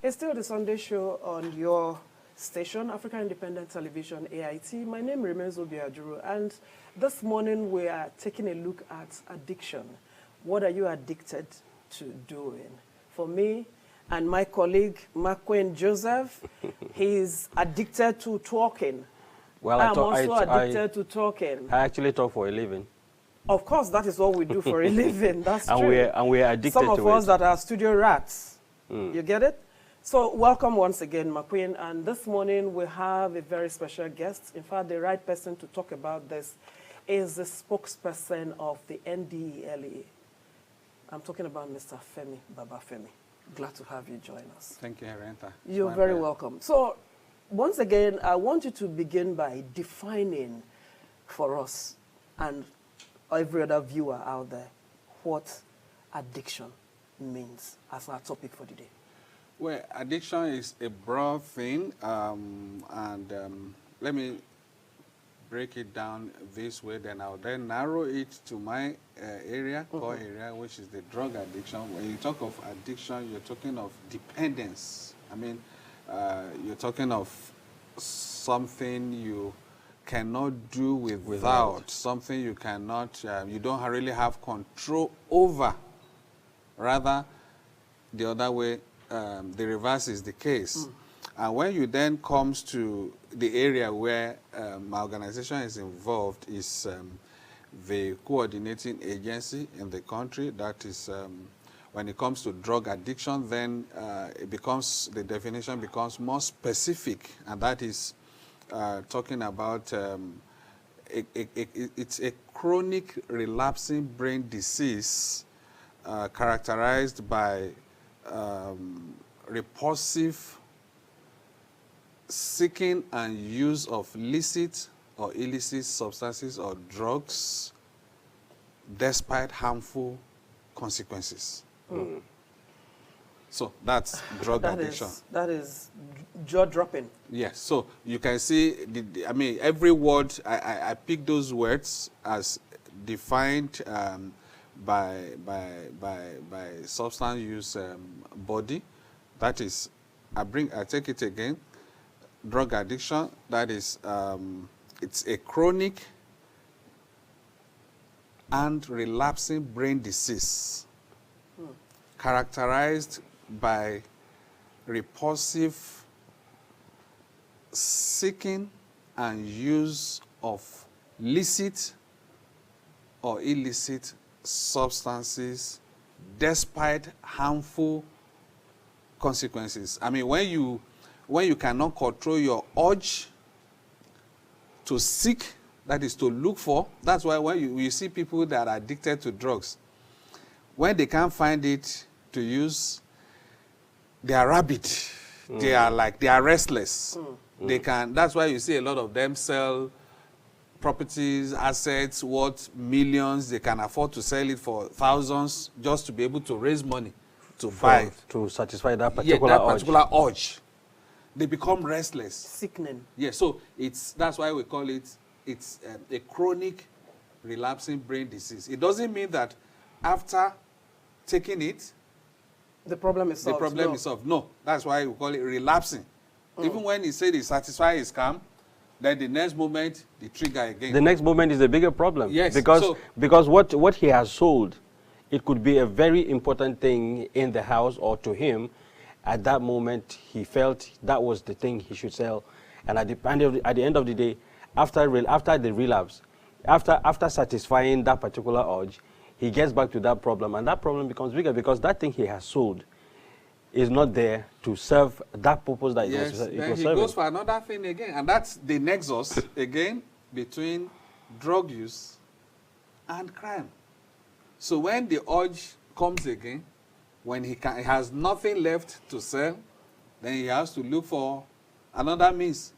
It's still the Sunday show on your station, African Independent Television, AIT. My name remains Obi Ajuru, and this morning we are taking a look at addiction. What are you addicted to doing? For me and my colleague, Marquin Joseph, he's addicted to talking. Well, I'm also addicted to talking. I actually talk for a living. Of course, that is what we do for a living. That's and true. We're addicted to it. Some of us that are studio rats. You get it? So welcome once again, McQueen. And this morning we have a very special guest. In fact, the right person to talk about this is the spokesperson of the NDELA. I'm talking about Mr. Femi Babafemi. Glad to have you join us. Thank you, Herenta. You're very welcome. So once again, I want you to begin by defining for us and every other viewer out there what addiction means as our topic for the day. Well, addiction is a broad thing, let me break it down this way, then I'll then narrow it to my area, core area, which is the drug addiction. When you talk of addiction, you're talking of dependence. I mean, you're talking of something you cannot do without, something you cannot, you don't really have control over. Rather, the other way, the reverse is the case. And when you then comes to the area where my organization is involved is the coordinating agency in the country. That is, when it comes to drug addiction, then the definition becomes more specific, and that is talking about it's a chronic relapsing brain disease characterized by repulsive seeking and use of licit or illicit substances or drugs despite harmful consequences. So that's drug addiction. That is jaw-dropping. Yes. So you can see, I mean, every word, I pick those words as defined by substance use body. That is, I take it again. Drug addiction, that is, it's a chronic and relapsing brain disease characterized by repulsive seeking and use of licit or illicit substances despite harmful consequences. I mean, when you cannot control your urge to seek, that is to look for, that's why when you see people that are addicted to drugs, when they can't find it to use, they are rabid. They are restless. That's why you see a lot of them sell properties, assets worth millions. They can afford to sell it for thousands just to be able to raise money to buy. To satisfy that particular urge. They become restless. Sickening. Yeah, so that's why we call it, it's a chronic relapsing brain disease. It doesn't mean that after taking it, the problem is solved. The problem is solved. No, that's why we call it relapsing. Even when he said he satisfied his calm, then the next moment, the trigger again. The next moment is a bigger problem. Yes. Because what he has sold, it could be a very important thing in the house or to him. At that moment, he felt that was the thing he should sell. And at the end of the day, after the relapse, after satisfying that particular urge, he gets back to that problem, and that problem becomes bigger because that thing he has sold is not there to serve that purpose that it was then he serving. goes for another thing again, and that's the nexus again between drug use and crime. So when the urge comes again, when he has nothing left to sell, then he has to look for another means.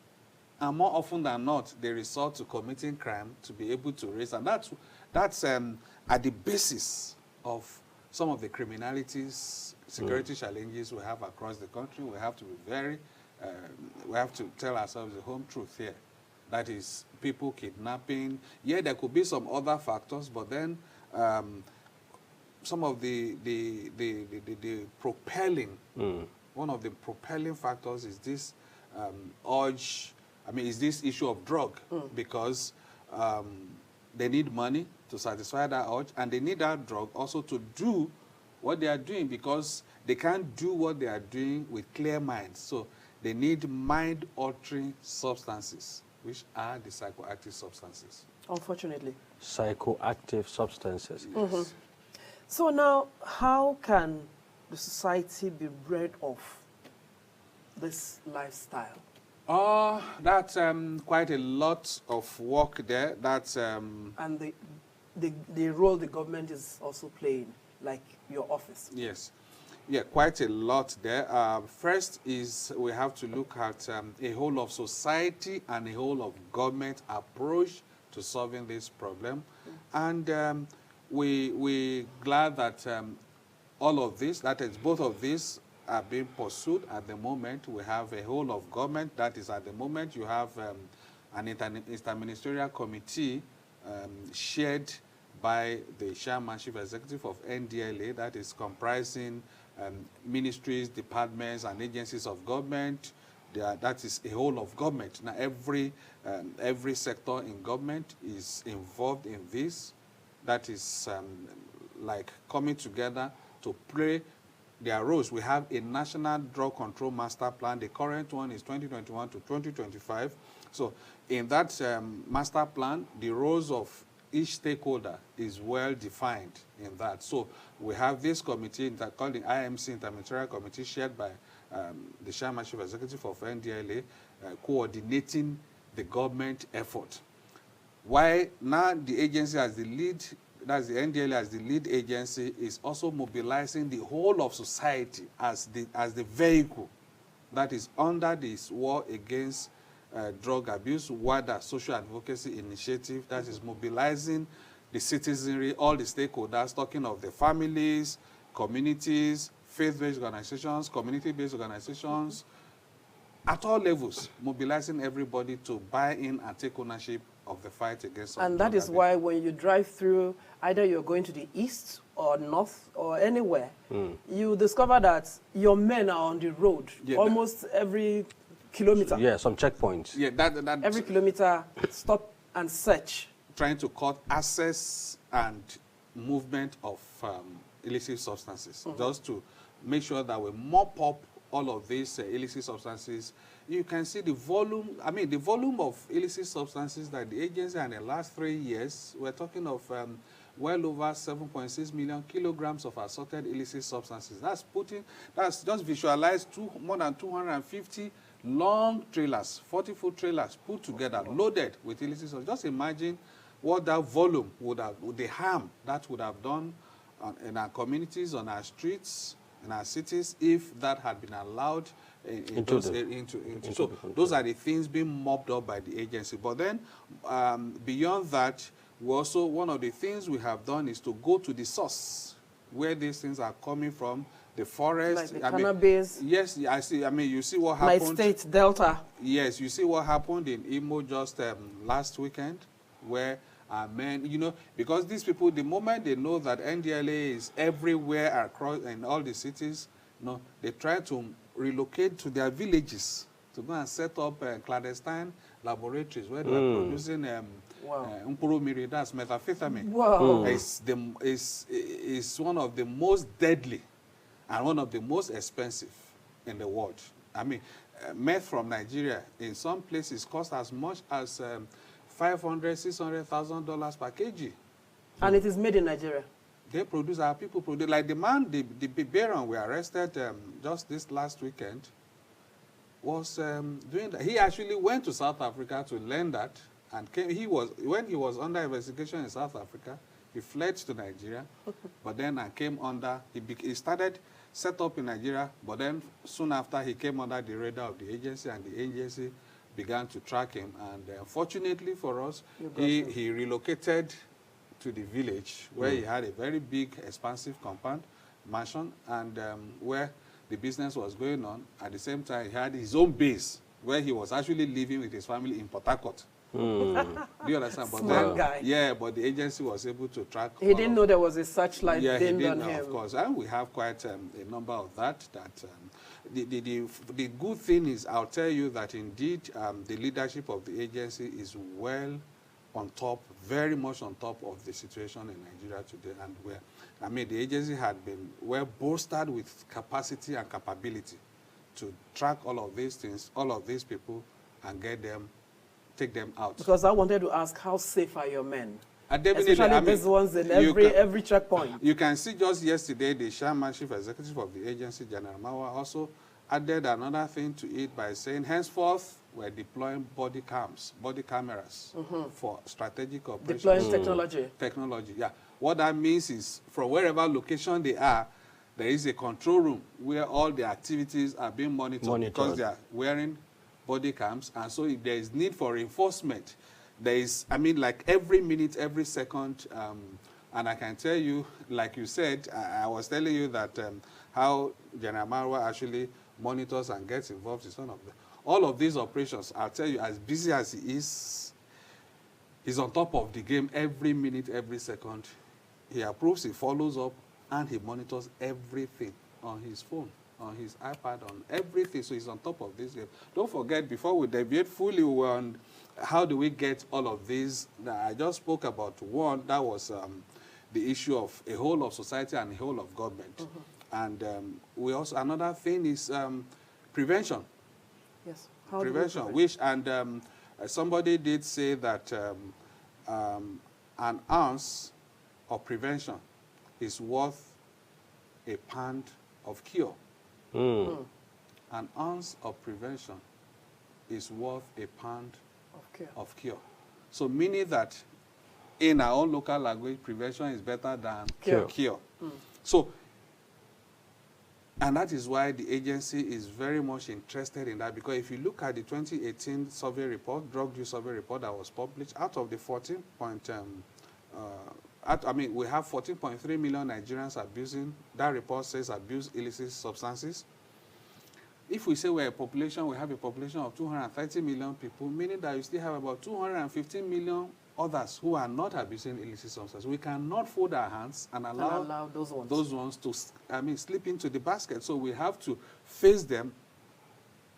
And more often than not, they resort to committing crime to be able to raise. And that's at the basis of some of the criminalities, security challenges we have across the country. We have to be we have to tell ourselves the home truth here. That is people kidnapping. Yeah, there could be some other factors, but then some of the propelling one of the propelling factors is this urge, is this issue of drug, because they need money to satisfy that urge, and they need that drug also to do what they are doing, because they can't do what they are doing with clear minds. So they need mind-altering substances, which are the psychoactive substances. Unfortunately. Psychoactive substances. Yes. So now, how can the society be bred of this lifestyle? That's quite a lot of work there. That's And the role the government is also playing, like your office. yes, yeah, quite a lot there. First is we have to look at a whole of society and a whole of government approach to solving this problem, and we're glad that all of this, that is, both of these are being pursued at the moment. We have a whole of government that is at the moment. You have an interministerial committee shared by the chairman, chief executive of NDLA, that is comprising ministries, departments, and agencies of government. That is a whole of government. Now, every sector in government is involved in this. That is like coming together to play their roles. We have a national drug control master plan. The current one is 2021 to 2025. So in that master plan, the roles of each stakeholder is well defined in that. So we have this committee called the IMC Interministerial Committee, shared by the chairman, chief executive of NDLA, coordinating the government effort. Why now the agency as the lead, that's the NDLA as the lead agency, is also mobilizing the whole of society as the vehicle that is under this war against drug abuse, WADA, social advocacy initiative, that is mobilizing the citizenry, all the stakeholders, talking of the families, communities, faith-based organizations, community-based organizations, at all levels, mobilizing everybody to buy in and take ownership of the fight against drug And that is abuse. why when you drive through, either you're going to the east or north or anywhere, you discover that your men are on the road almost every kilometer. Yeah, some checkpoints. Yeah, that Every kilometer, stop and search. trying to cut access and movement of illicit substances, just to make sure that we mop up all of these illicit substances. You can see the volume, the volume of illicit substances that the agency in the last 3 years, we're talking of well over 7.6 million kilograms of assorted illicit substances. That's just visualized more than 250 long trailers, 40-foot trailers put together, loaded with illicit substances. Just imagine what that volume would have, the harm that would have done in our communities, on our streets, in our cities, if that had been allowed So those are the things being mopped up by the agency. But then, beyond that, we also, one of the things we have done is to go to the source, where these things are coming from, the forest. Like the cannabis. Yes, I see. You see what happened. My state, Delta. Yes, you see what happened in Imo just last weekend, where men, because these people, the moment they know that NDLA is everywhere across in all the cities, they try to relocate to their villages to go and set up clandestine laboratories where they are producing Mpurumiri, that's methamphetamine. Wow. It's one of the most deadly and one of the most expensive in the world. Meth from Nigeria in some places costs as much as $500,000, $600,000 per kg. And it is made in Nigeria. They produce, our people produce. Like the man, the Baron we arrested just this last weekend, was doing that. He actually went to South Africa to learn that, and when he was under investigation in South Africa, he fled to Nigeria, but then came under, he started set up in Nigeria, but then soon after he came under the radar of the agency, and the agency began to track him. And fortunately for us, he relocated to the village where he had a very big, expansive compound, mansion, and where the business was going on. At the same time, he had his own base where he was actually living with his family in Port Harcourt. Do you understand? But Smart guy. Yeah, but the agency was able to track. He didn't know there was a searchlight Yeah, he dimmed did on know, him. of course. And we have quite a number of that. The good thing is, I'll tell you that indeed the leadership of the agency is well on top, very much on top of the situation in Nigeria today. And where, I mean, the agency had been well bolstered with capacity and capability to track all of these things, all of these people, and get them, take them out. Because I wanted to ask, how safe are your men? Definitely, Especially I mean, these ones in every checkpoint. You can see just yesterday, the chairman, chief executive of the agency, General Mawa, also added another thing to it by saying, henceforth, we're deploying body cameras for strategic operations. Deploying technology. Technology, yeah. What that means is, from wherever location they are, there is a control room where all the activities are being monitored. Because they are wearing body cams. And so if there is need for reinforcement, there is, I mean, like every minute, every second, and I can tell you, like you said, I was telling you that how General Marwa actually monitors and gets involved in some of them. All of these operations, I'll tell you, as busy as he is, he's on top of the game every minute, every second. He approves, he follows up, and he monitors everything on his phone, on his iPad, on everything. So he's on top of this game. Don't forget, before we deviate fully on how do we get all of these, I just spoke about one, that was the issue of a whole of society and a whole of government. And we also, another thing is prevention. Yes. How Prevention, which, and somebody did say that an ounce of prevention is worth a pound of cure. An ounce of prevention is worth a pound of cure. So meaning that in our own local language, prevention is better than cure. So, and that is why the agency is very much interested in that, because if you look at the 2018 survey report, drug use survey report that was published, out of the 14 point, I mean, we have 14.3 million Nigerians abusing, that report says abuse illicit substances. If we say we're a population, we have a population of 230 million people, meaning that you still have about 215 million others who are not abusing illicit substances. We cannot fold our hands and allow those ones to, I mean, slip into the basket. So we have to face them,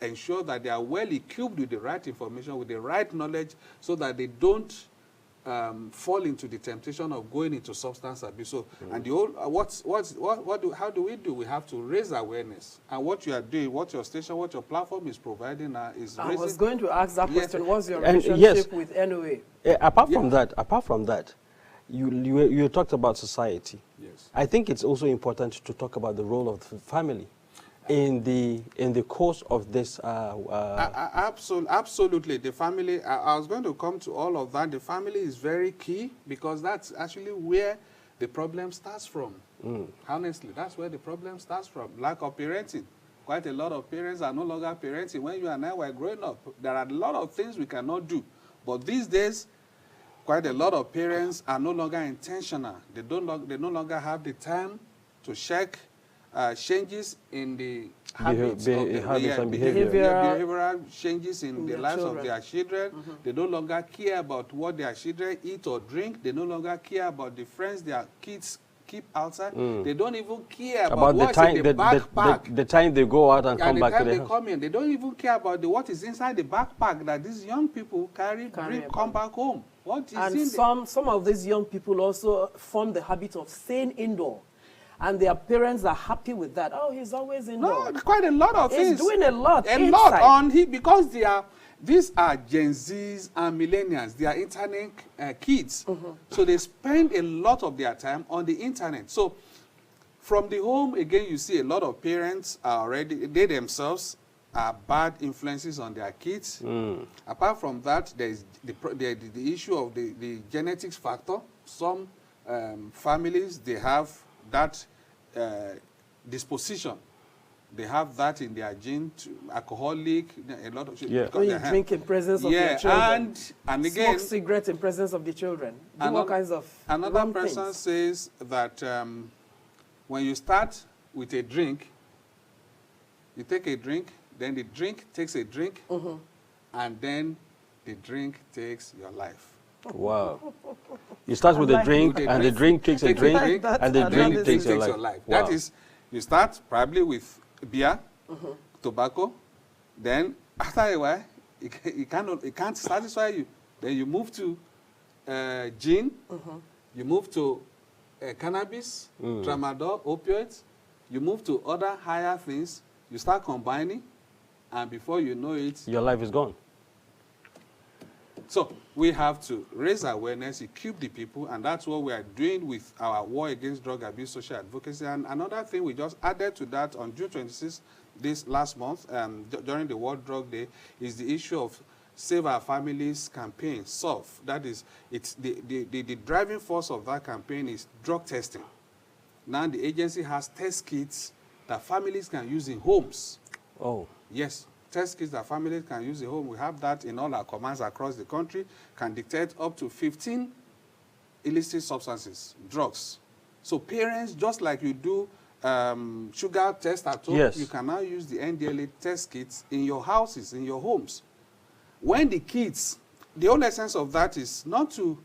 ensure that they are well equipped with the right information, with the right knowledge, so that they don't fall into the temptation of going into substance abuse. So, and the whole, how do we do? We have to raise awareness. And what you are doing, what your station, what your platform is providing now is raising. I was going to ask that question. What's your relationship with NOA? Apart from that, you talked about society. Yes. I think it's also important to talk about the role of the family in the course of this. Absolutely, the family. I was going to come to all of that. The family is very key, because that's actually where the problem starts from. Honestly, that's where the problem starts from. Lack of parenting. Quite a lot of parents are no longer parenting. When you and I were growing up, there are a lot of things we cannot do. But these days, quite a lot of parents are no longer intentional. They no longer have the time to check changes in the habits and behavioral changes in the lives of their children. They no longer care about what their children eat or drink. They no longer care about the friends their kids keep outside. They don't even care about what's in the backpack. The time they go out and come back to the house. Come in, they don't even care about what is inside the backpack that these young people come back home. What is and some of these young people also form the habit of staying indoor. And their parents are happy with that. Oh, he's always indoor. No, quite a lot of things. He's doing a lot. Because these are Gen Zs and millennials. They are internet kids. So they spend a lot of their time on the internet. So from the home, again, you see a lot of parents are already, they themselves are bad influences on their kids. Apart from that, there is the issue of the genetics factor. Some families, they have that disposition. They have that in their gene, alcoholic, a lot of... When you drink in presence of your children. And again... Smoke cigarettes in presence of the children. Do all kinds of Another person says that when you start with a drink, you take a drink, then the drink takes a drink, and then the drink takes your life. Wow. You start with the drink, and the drink takes a drink, and the drink takes your life. Wow. That is, you start probably with beer, tobacco, then after a while, it can't satisfy you. Then you move to gin, you move to cannabis, tramadol, opioids, you move to other higher things, you start combining, and before you know it, your life is gone. So we have to raise awareness, equip the people, and that's what we are doing with our war against drug abuse social advocacy. And another thing we just added to that on June 26th, this last month, during the World Drug Day, is the issue of Save Our Families campaign, SOF. That is, it's the driving force of that campaign is drug testing. Now the agency has test kits that families can use in homes. Oh. Yes. Test kits that families can use at home. We have that in all our commands across the country, can detect up to 15 illicit substances, drugs. So parents, just like you do sugar test at home, yes, you can now use the NDLA test kits in your houses, in your homes. When the kids, the whole essence of that is not to,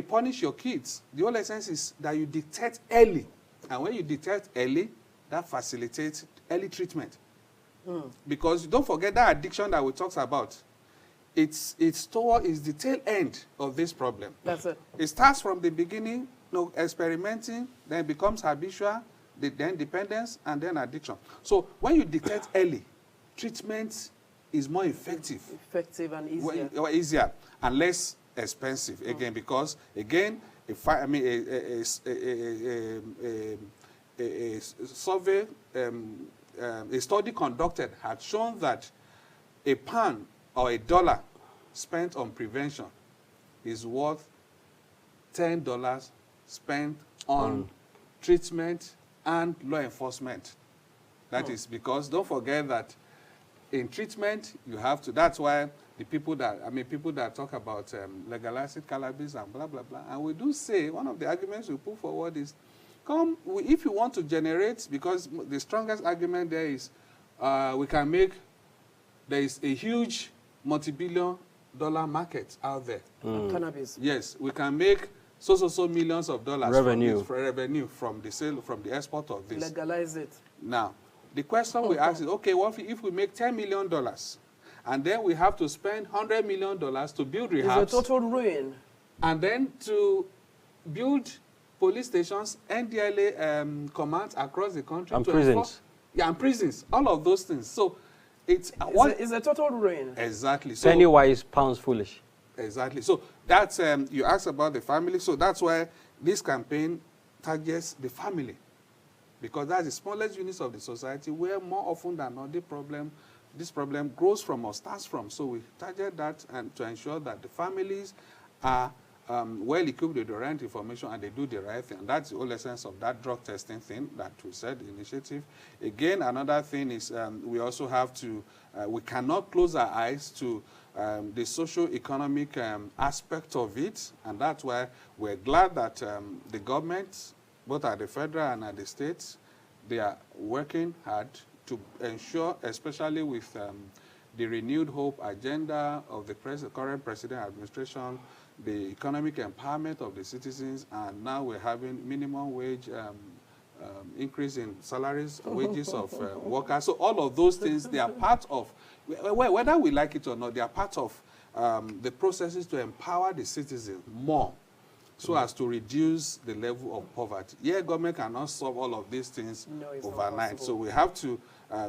punish your kids. The whole essence is that you detect early. And when you detect early, that facilitates early treatment. Because don't forget that addiction that we talked about, it's the tail end of this problem. That's it. It starts from the beginning, experimenting, then it becomes habitual, then dependence, and then addiction. So when you detect early, treatment is more effective. Effective and easier. Easier and less expensive, again, because, again, a survey, a study conducted had shown that a pound or $1 spent on prevention is worth $10 spent on treatment and law enforcement. That is because, don't forget that in treatment, you have to, that's why the people that talk about legalizing cannabis and blah, blah, blah. And we do say, one of the arguments we put forward is, if you want to generate, because the strongest argument there is, there is a huge multi-billion-dollar market out there. Cannabis. Yes, we can make so millions of dollars revenue from the sale, from the export of this. Legalize it. Now, the question we ask is, okay, what if we make $10 million, and then we have to spend $100 million to build rehabs? It's a total ruin. And then to build police stations, NDLA commands across the country. And prisons. Yeah, and prisons, all of those things. So it's a total ruin. Exactly. So, penny wise, pounds foolish. Exactly. So that's, you asked about the family. So that's why this campaign targets the family, because that's the smallest units of the society where more often than not this problem grows from or starts from. So we target that and to ensure that the families are well equipped with the right information and they do the right thing. And that's the whole essence of that drug testing thing that we said, the initiative. Again, another thing is we also have to, we cannot close our eyes to the socio-economic aspect of it. And that's why we're glad that the government, both at the federal and at the states, they are working hard to ensure, especially with the renewed hope agenda of the current president administration, the economic empowerment of the citizens, and now we're having minimum wage increase in salaries, wages of workers. So all of those things, they are part of, whether we like it or not, they are part of the processes to empower the citizens more, so as to reduce the level of poverty. Yeah, government cannot solve all of these things overnight. So we have to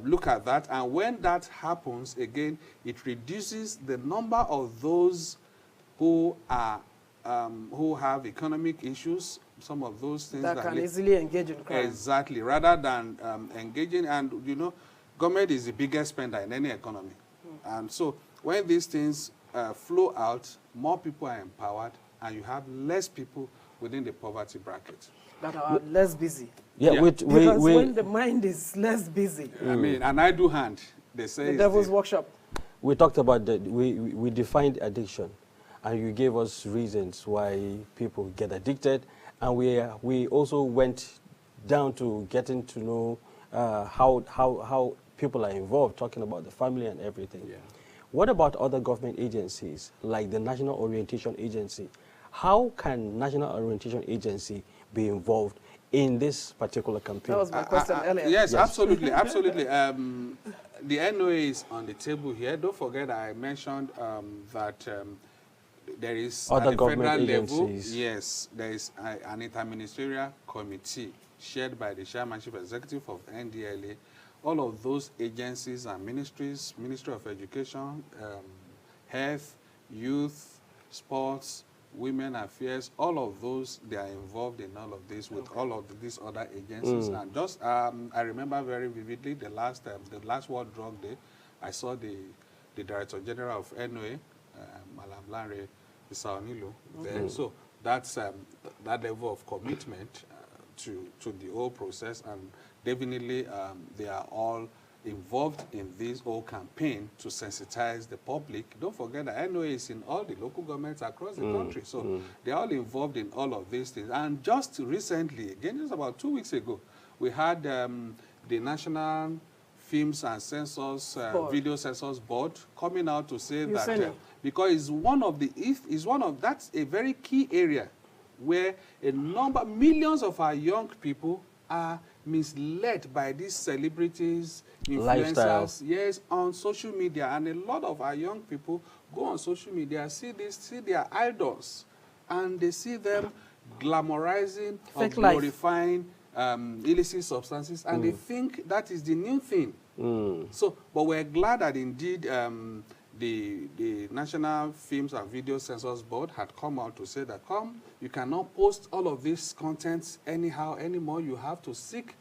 look at that. And when that happens, again, it reduces the number of those who are who have economic issues, some of those things that can easily engage in crime. Exactly, rather than engaging. And you know, government is the biggest spender in any economy. And so when these things flow out, more people are empowered, and you have less people within the poverty bracket that are less busy. Yeah, because when the mind is less busy, I mean, an idle hand, they say, the devil's workshop. We talked about that. We defined addiction, and you gave us reasons why people get addicted, and we also went down to getting to know how people are involved, talking about the family and everything. Yeah. What about other government agencies, like the National Orientation Agency? How can National Orientation Agency be involved in this particular campaign? That was my question earlier. Yes, Yes. absolutely, absolutely. The NOA is on the table here. Don't forget I mentioned that there is Other at the government federal level, agencies. yes, there is an interministerial committee chaired by the chairmanship executive of NDLA. All of those agencies and ministries, Ministry of Education, Health, Youth, Sports, Women Affairs, all of those, they are involved in all of this with all of these other agencies. And just, I remember very vividly the last World Drug Day, I saw the Director General of NOA, Malam Lanre Isaonilo, there. So that's that level of commitment to the whole process, and definitely they are all involved in this whole campaign to sensitize the public. Don't forget that NOA is in all the local governments across the country, so they're all involved in all of these things. And just recently, again, just about 2 weeks ago, we had the National Films and Censors, Video Censors Board coming out to say that because that's a very key area where millions of our young people are misled by these celebrities, influencers, lifestyle. yes, on social media. And a lot of our young people go on social media, see their idols, and they see them glamorizing or glorifying illicit substances, and they think that is the new thing. So, but we're glad that indeed the National Films and Video Censors Board had come out to say that, you cannot post all of these contents anyhow anymore. You have to seek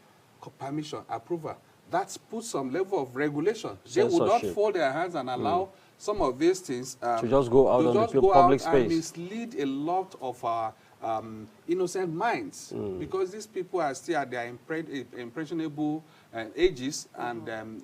permission, approval. That puts some level of regulation. They would not fold their hands and allow some of these things to just go out on the public space and mislead a lot of our innocent minds, because these people are still at their impressionable ages, and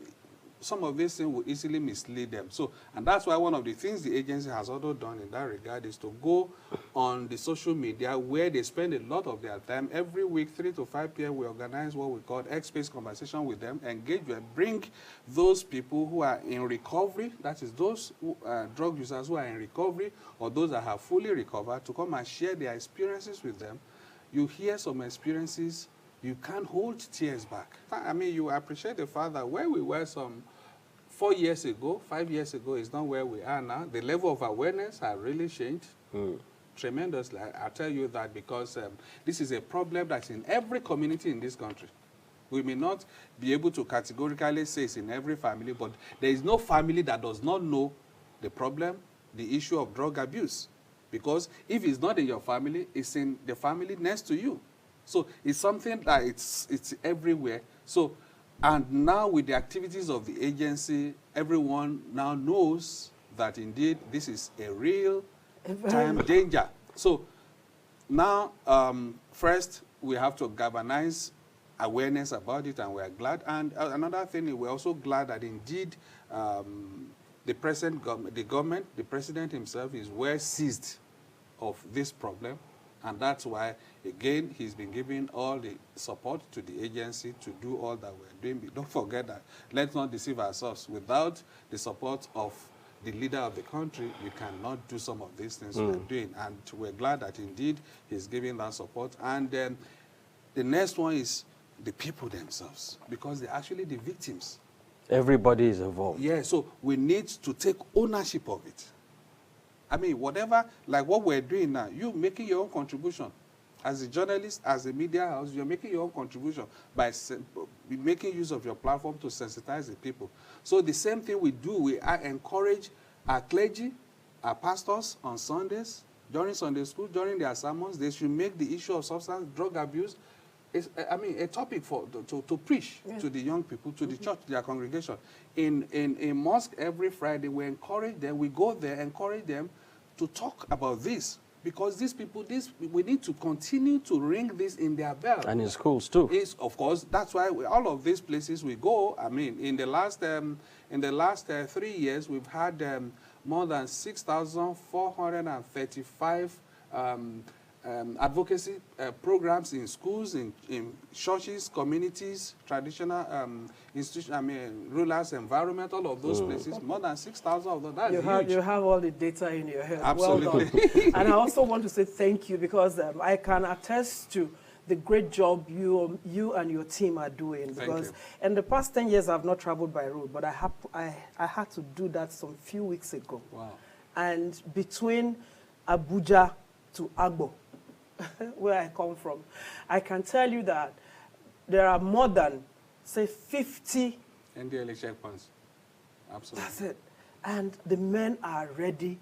some of these things will easily mislead them. So, and that's why one of the things the agency has also done in that regard is to go on the social media where they spend a lot of their time. Every week, 3 to 5 p.m., we organize what we call X-Space conversation with them, engage and bring those people who are in recovery, that is those drug users who are in recovery or those that have fully recovered, to come and share their experiences with them. You hear some experiences, you can't hold tears back. I mean, you appreciate the fact that where we were some 4 years ago, 5 years ago, is not where we are now. The level of awareness has really changed tremendously. I tell you that because this is a problem that's in every community in this country. We may not be able to categorically say it's in every family, but there is no family that does not know the problem, the issue of drug abuse. Because if it's not in your family, it's in the family next to you. So it's something that it's everywhere. So, and now with the activities of the agency, everyone now knows that indeed this is a real time danger. So now, first, we have to galvanize awareness about it, and we are glad. And another thing, we're also glad that indeed the government, the president himself is well seized of this problem. And that's why, again, he's been giving all the support to the agency to do all that we're doing. But don't forget that, let's not deceive ourselves. Without the support of the leader of the country, we cannot do some of these things we're doing. And we're glad that, indeed, he's giving that support. And then the next one is the people themselves, because they're actually the victims. Everybody is involved. Yeah, so we need to take ownership of it. I mean, whatever, like what we're doing now, you making your own contribution. As a journalist, as a media house, you're making your own contribution by making use of your platform to sensitize the people. So the same thing we do, we encourage our clergy, our pastors on Sundays, during Sunday school, during their sermons, they should make the issue of substance, drug abuse, a topic to preach to the young people, to the church, their congregation. In mosque every Friday, we encourage them, we go there, encourage them to talk about this, because these people, we need to continue to ring this in their bell. And in schools too. Of course, that's why all of these places we go. I mean, in the last 3 years, we've had more than 6,435 advocacy programs in schools, in churches, communities, traditional institutions, rulers, environment, all of those places. More than 6,000 of them. That's huge. You have all the data in your head. Absolutely. Well done. And I also want to say thank you because I can attest to the great job you and your team are doing. Because in the past 10 years, I've not traveled by road, but I had to do that some few weeks ago. Wow. And between Abuja to Agbo, where I come from, I can tell you that there are more than, say, 50 NDLA checkpoints. Absolutely. That's it. And the men are ready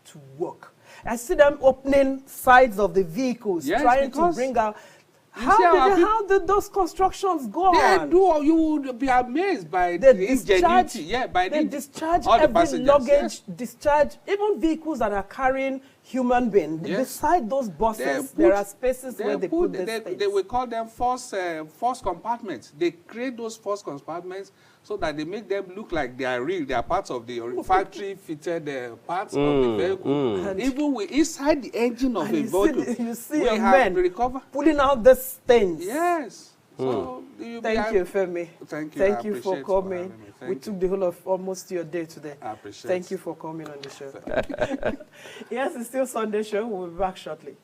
to work. I see them opening sides of the vehicles, trying to bring out. How did those constructions go on? You would be amazed by the ingenuity. Yeah, by they discharge all every luggage, discharge even vehicles that are carrying human beings. Beside those buses, there are spaces where they put these things. They will call them force compartments. They create those force compartments so that they make them look like they are real. They are parts of the factory-fitted parts of the vehicle. Even inside the engine of a vehicle, you see your men pulling out these things. Yes. So thank you, Femi. Thank you. Thank you for coming. We took the whole of almost your day today. I appreciate it. Thank you for coming on the show. Yes, it's still Sunday show. We'll be back shortly.